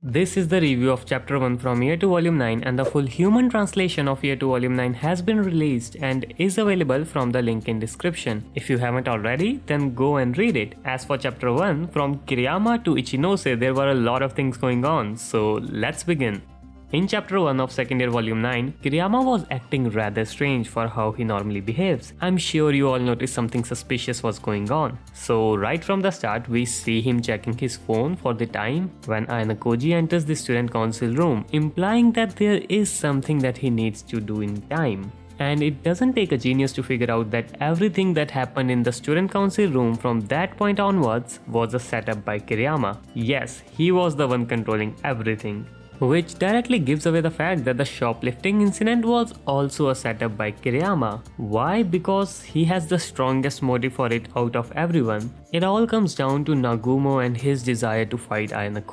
This is the review of Chapter 1 from Year 2 Volume 9, and the full human translation of Year 2 Volume 9 has been released and is available from the link in description. If you haven't already, then go and read it. As for Chapter 1, from Kiriyama to Ichinose, there were a lot of things going on, so let's begin. In Chapter 1 of 2nd Year Volume 9, Kiriyama was acting rather strange for how he normally behaves. I'm sure you all noticed something suspicious was going on. So right from the start, we see him checking his phone for the time when Ayano enters the student council room, implying that there is something that he needs to do in time. And it doesn't take a genius to figure out that everything that happened in the student council room from that point onwards was a setup by Kiriyama. Yes, he was the one controlling everything. Which directly gives away the fact that the shoplifting incident was also a setup by Kiriyama. Why? Because he has the strongest motive for it out of everyone. It all comes down to Nagumo and his desire to fight Ayano,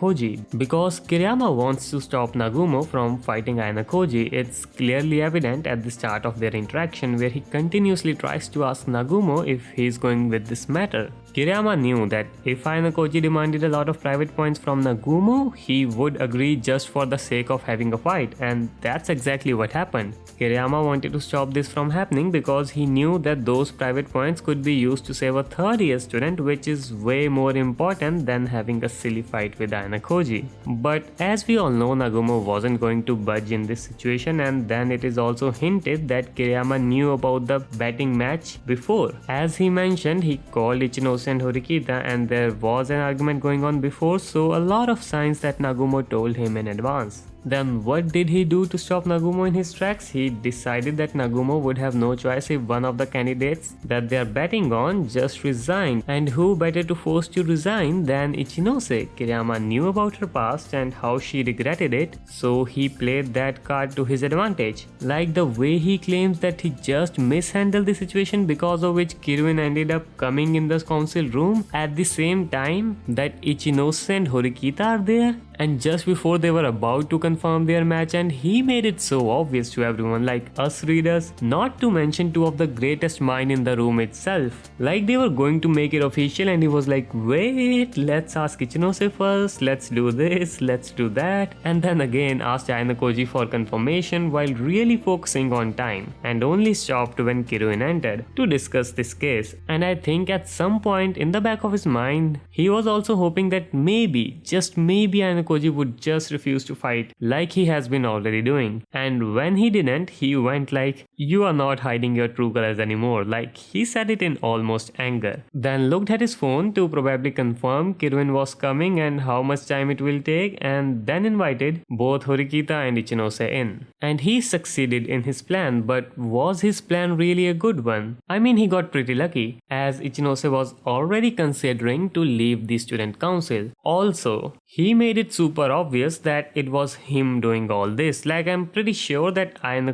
because Kiriyama wants to stop Nagumo from fighting Ayano. It's clearly evident at the start of their interaction, where he continuously tries to ask Nagumo if he's going with this matter. Kiriyama knew that if Ayano demanded a lot of private points from Nagumo, he would agree just for the sake of having a fight, and that's exactly what happened. Kiriyama wanted to stop this from happening because he knew that those private points could be used to save a third-year student, which is way more important than having a silly fight with Ayano. But as we all know, Nagumo wasn't going to budge in this situation, and then it is also hinted that Kiriyama knew about the betting match before. As he mentioned, he called Ichinose and Horikita, and there was an argument going on before, so a lot of signs that Nagumo told him in advance. Then what did he do to stop Nagumo in his tracks? He decided that Nagumo would have no choice if one of the candidates that they are betting on just resigned, and who better to force to resign than Ichinose? Kiriyama knew about her past and how she regretted it, so he played that card to his advantage. Like the way he claims that he just mishandled the situation, because of which Kiryu ended up coming in the council room at the same time that Ichinose and Horikita are there, and just before they were about to confirm their match, and he made it so obvious to everyone like us readers, not to mention two of the greatest minds in the room itself. Like they were going to make it official, and he was like, wait, let's ask Ichinose first, let's do this, let's do that, and then again asked Ayano for confirmation while really focusing on time, and only stopped when Kiryu entered to discuss this case. And I think at some point in the back of his mind, he was also hoping that maybe, just maybe, Ayano would just refuse to fight like he has been already doing. And when he didn't, he went like, you are not hiding your true colors anymore. Like he said it in almost anger. Then looked at his phone to probably confirm Kiryu was coming and how much time it will take, and then invited both Horikita and Ichinose in. And he succeeded in his plan, but was his plan really a good one? I mean, he got pretty lucky, as Ichinose was already considering to leave the student council. Also, he made it super obvious that it was him doing all this. Like I'm pretty sure that Ayano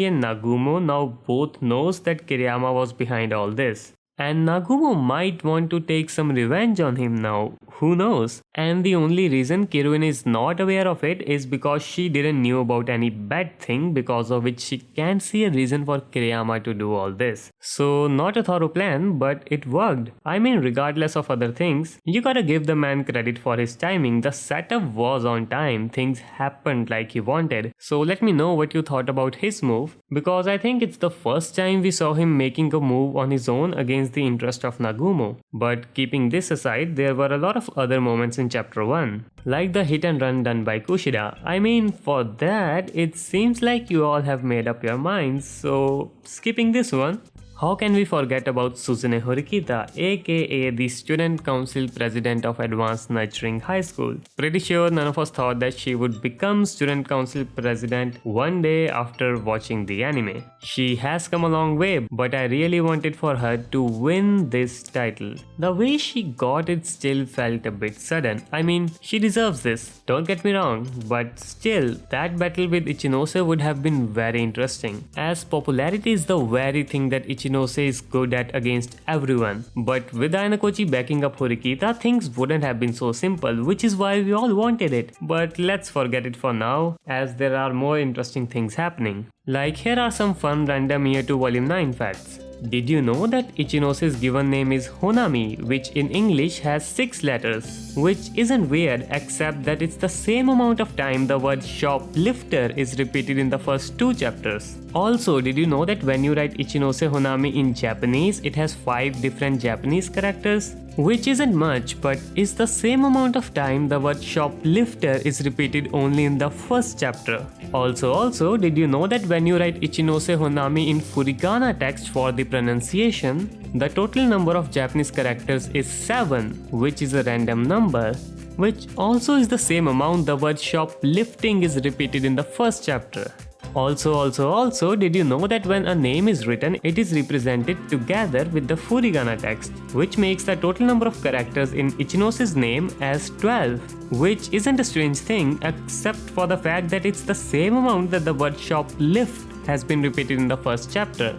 and Nagumo now both knows that Kiriyama was behind all this. And Nagumo might want to take some revenge on him now, who knows? And the only reason Kiryu is not aware of it is because she didn't knew about any bad thing, because of which she can't see a reason for Kiriyama to do all this. So not a thorough plan, but it worked. I mean, regardless of other things, you gotta give the man credit for his timing. The setup was on time, things happened like he wanted. So let me know what you thought about his move, because I think it's the first time we saw him making a move on his own against the interest of Nagumo. But keeping this aside, there were a lot of other moments in Chapter 1, like the hit and run done by Kushida. I mean, for that, it seems like you all have made up your minds, so skipping this one. How can we forget about Suzune Horikita, aka the Student Council President of Advanced Nurturing High School? Pretty sure none of us thought that she would become Student Council President one day after watching the anime. She has come a long way, but I really wanted for her to win this title. The way she got it still felt a bit sudden. I mean, she deserves this, don't get me wrong, but still, that battle with Ichinose would have been very interesting, as popularity is the very thing that Ichinose is good at against everyone. But with Ayano backing up Horikita, things wouldn't have been so simple, which is why we all wanted it. But let's forget it for now, as there are more interesting things happening. Like, here are some fun random Year 2 Volume 9 facts. Did you know that Ichinose's given name is Honami, which in English has 6 letters? Which isn't weird except that it's the same amount of time the word shoplifter is repeated in the first 2 chapters. Also, did you know that when you write Ichinose Honami in Japanese, it has 5 different Japanese characters? Which isn't much, but is the same amount of time the word shoplifter is repeated only in the first chapter. Also, did you know that when you write Ichinose Honami in Furigana text for the pronunciation, the total number of Japanese characters is 7, which is a random number, which also is the same amount the word shoplifting is repeated in the first chapter. Also, did you know that when a name is written, it is represented together with the Furigana text, which makes the total number of characters in Ichinose's name as 12, which isn't a strange thing except for the fact that it's the same amount that the word shoplift has been repeated in the first chapter.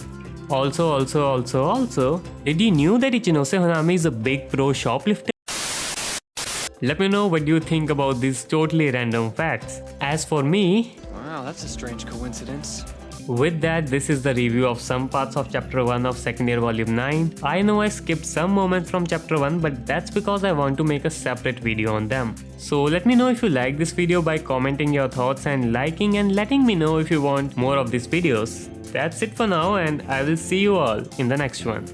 Also, did you know that Ichinose Honami is a big pro shoplifter? Let me know what you think about these totally random facts. As for me, Wow, that's a strange coincidence. with that, this is the review of some parts of chapter 1 of second year volume 9. I know I skipped some moments from chapter 1, but that's because I want to make a separate video on them. So let me know if you like this video by commenting your thoughts and liking and letting me know if you want more of these videos. That's it for now, and I will see you all in the next one.